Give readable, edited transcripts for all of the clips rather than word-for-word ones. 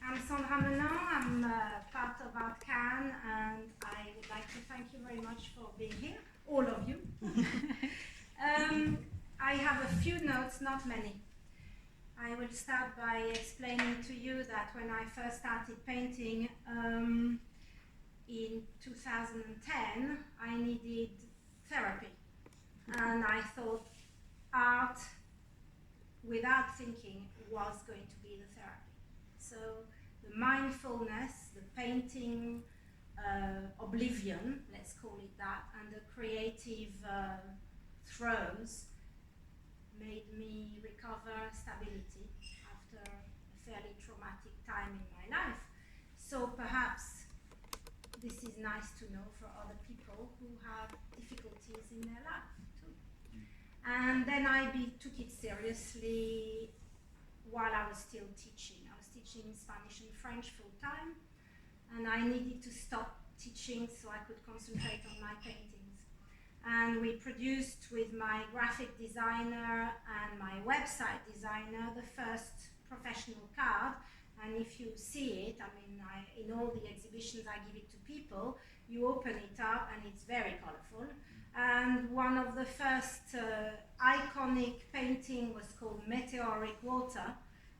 I'm Sandra Menant, I'm part of ArtCan, and I would like to thank you very much for being here, all of you. I have a few notes, not many. I will start by explaining to you that when I first started painting in 2010, I needed therapy. And I thought art, without thinking, was going to be the therapy. So the mindfulness, the painting oblivion, let's call it that, and the creative throes made me recover stability after a fairly traumatic time in my life. So perhaps this is nice to know for other people who have difficulties in their life too. And then I took it seriously while I was still teaching. I was teaching Spanish and French full time, and I needed to stop teaching so I could concentrate on my paintings. And we produced with my graphic designer and my website designer the first professional card. And if you see it, I mean, in all the exhibitions I give it to people, you open it up and it's very colorful. And one of the first iconic painting was called Meteoric Water,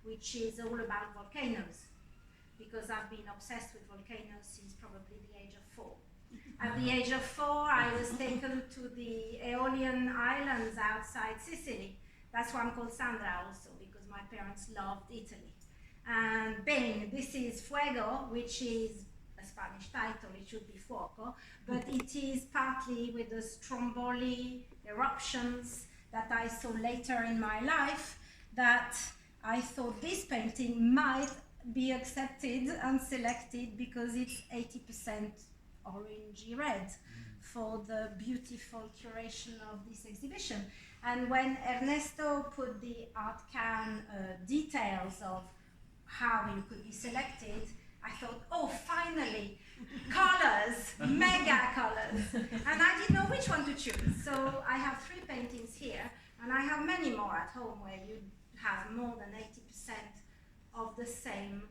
which is all about volcanoes, because I've been obsessed with volcanoes since probably the age of 4. At the age of 4, I was taken to the Aeolian Islands outside Sicily. That's why I'm called Sandra also, because my parents loved Italy. And bang, this is Fuego, which is a Spanish title, it should be Fuoco, but it is partly with the Stromboli eruptions that I saw later in my life, that I thought this painting might be accepted and selected because it's 80% orangey red for the beautiful curation of this exhibition. And when Ernesto put the ArtCan details of how you could be selected, I thought, oh, finally, colors, mega colors. And I didn't know which one to choose. So I have 3 paintings here, and I have many more at home where you have more than 80% of the same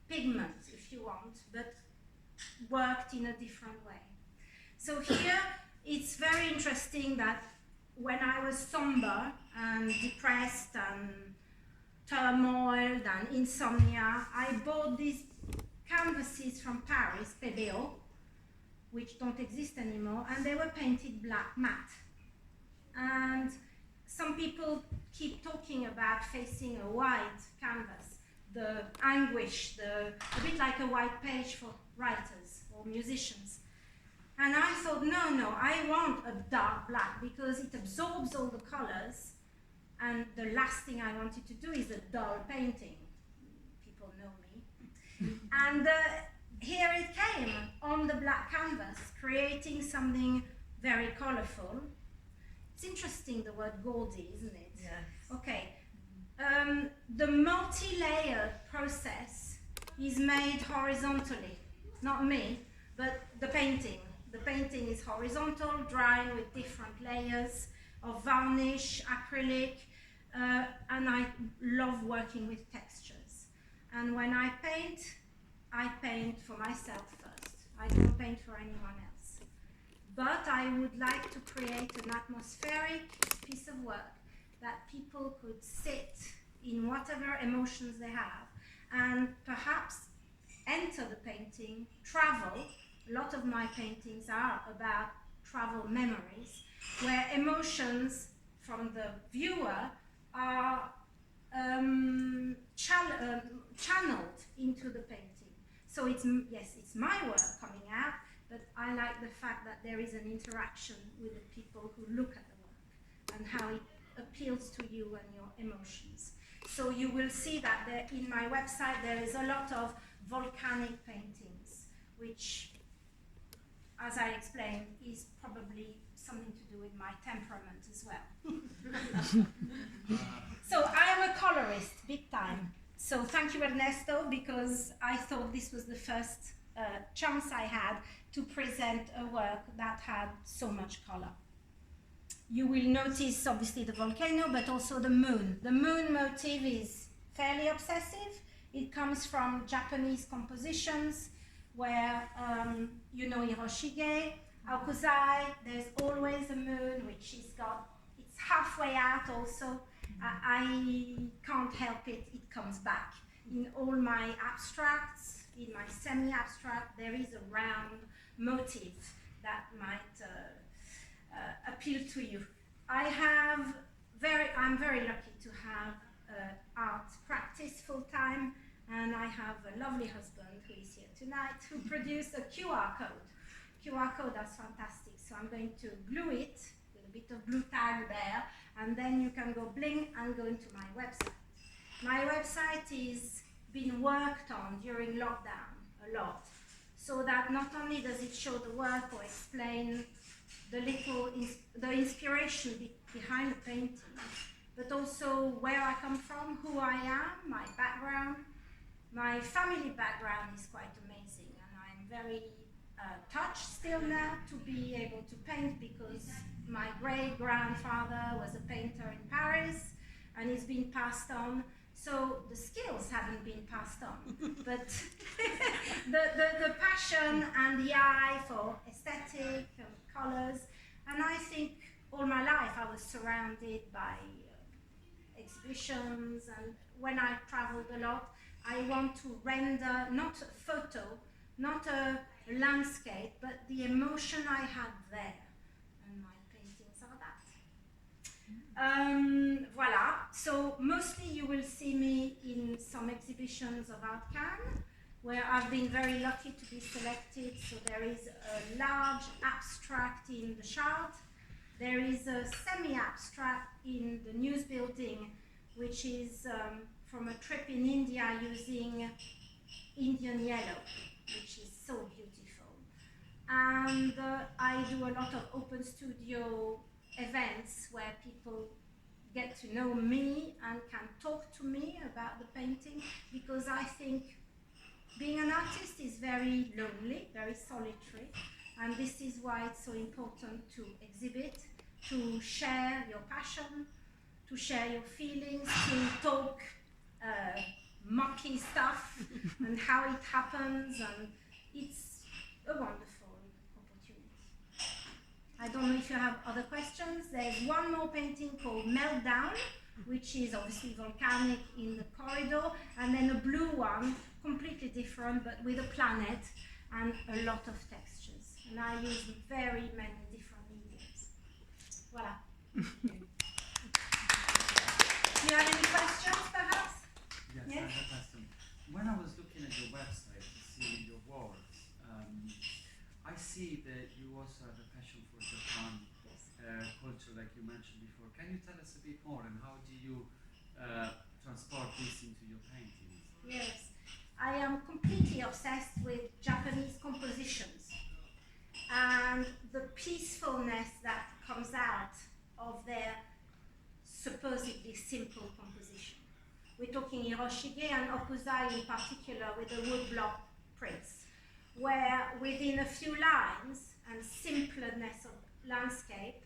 pigment, if you want, but worked in a different way. So here, it's very interesting that when I was somber and depressed and turmoil and insomnia, I bought these canvases from Paris, PBO, which don't exist anymore, and they were painted black matte. And some people keep talking about facing a white canvas, the anguish, a bit like a white page for writers or musicians. And I thought, no, I want a dark black because it absorbs all the colors, and the last thing I wanted to do is a dull painting. People know me. And here it came on the black canvas, creating something very colorful. It's interesting, the word gaudy, isn't it? Yes. Okay. The multi-layered process is made horizontally. Not me, but the painting. The painting is horizontal, drying with different layers of varnish, acrylic, and I love working with textures. And when I paint for myself first. I don't paint for anyone else. But I would like to create an atmospheric piece of work that people could sit in whatever emotions they have and perhaps enter the painting, travel. A lot of my paintings are about travel memories, where emotions from the viewer are channeled into the painting. So it's my work coming out, but I like the fact that there is an interaction with the people who look at the work and how it appeals to you and your emotions. So you will see that in my website there is a lot of volcanic paintings, which, as I explained, is probably something to do with my temperament as well. So I am a colorist, big time. So thank you, Ernesto, because I thought this was the first chance I had to present a work that had so much color. You will notice, obviously, the volcano, but also the moon. The moon motif is fairly obsessive. It comes from Japanese compositions where, you know, Hiroshige, Aokuzai, there's always a moon, which is it's halfway out also. I can't help it, it comes back. In all my abstracts, in my semi-abstract, there is a round motif that might appeal to you. I'm very lucky to have art practice full-time, and I have a lovely husband who is here tonight who produced a QR code. QR code, that's fantastic. So I'm going to glue it with a bit of glue tag there, and then you can go bling and go into my website. My website is been worked on during lockdown a lot, so that not only does it show the work or explain the inspiration behind the painting, but also where I come from, who I am, my background. My family background is quite amazing, and I'm very touched still now to be able to paint, because my great-grandfather was a painter in Paris, and it's been passed on. So the skills haven't been passed on, but the passion and the eye for aesthetic and colors. And I think all my life I was surrounded by exhibitions, and when I traveled a lot, I want to render not a photo, not a landscape, but the emotion I had there. And my paintings are that. Voila, so mostly you will see me in some exhibitions of ArtCan, where I've been very lucky to be selected. So there is a large abstract in the Shard. There is a semi-abstract in the News Building, which is from a trip in India using Indian yellow, which is so beautiful. And I do a lot of open studio events where people get to know me and can talk to me about the painting, because I think being an artist is very lonely, very solitary, and this is why it's so important to exhibit, to share your passion, to share your feelings, to talk mucky stuff and how it happens, and it's a wonderful opportunity. I don't know if you have other questions. There's one more painting called Meltdown, which is obviously volcanic in the corridor, and then a blue one, completely different, but with a planet and a lot of textures. And I use very many different mediums. Voilà. Do you have any questions, perhaps? Yes, I have a question. When I was looking at your website to see your works, I see that you also have a passion for Japan culture, like you mentioned before. Can you tell us a bit more, and how do you transport this into your paintings? Yes, I am completely obsessed with Japanese compositions and the peacefulness that comes out of their supposedly simple composition. We're talking Hiroshige and Aokuzai in particular, with the woodblock prints, where within a few lines and simpleness of landscape,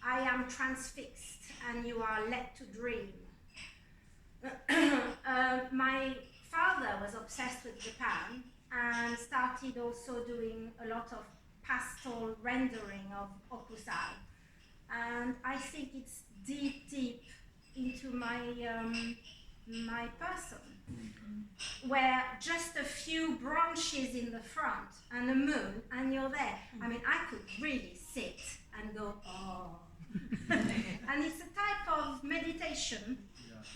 I am transfixed and you are led to dream. My father was obsessed with Japan and started also doing a lot of pastel rendering of Aokuzai. And I think it's deep, deep into my my person, where just a few branches in the front and a moon, and you're there. I mean, I could really sit and go, oh. And it's a type of meditation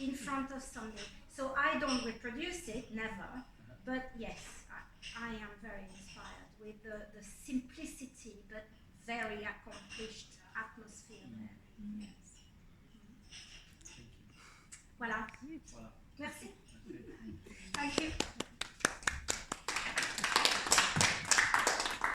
in front of something. So I don't reproduce it, never, but yes, I am very inspired with the simplicity, but very accomplished atmosphere there. Yes. Voilà. Voilà. Merci. Merci. Thank you.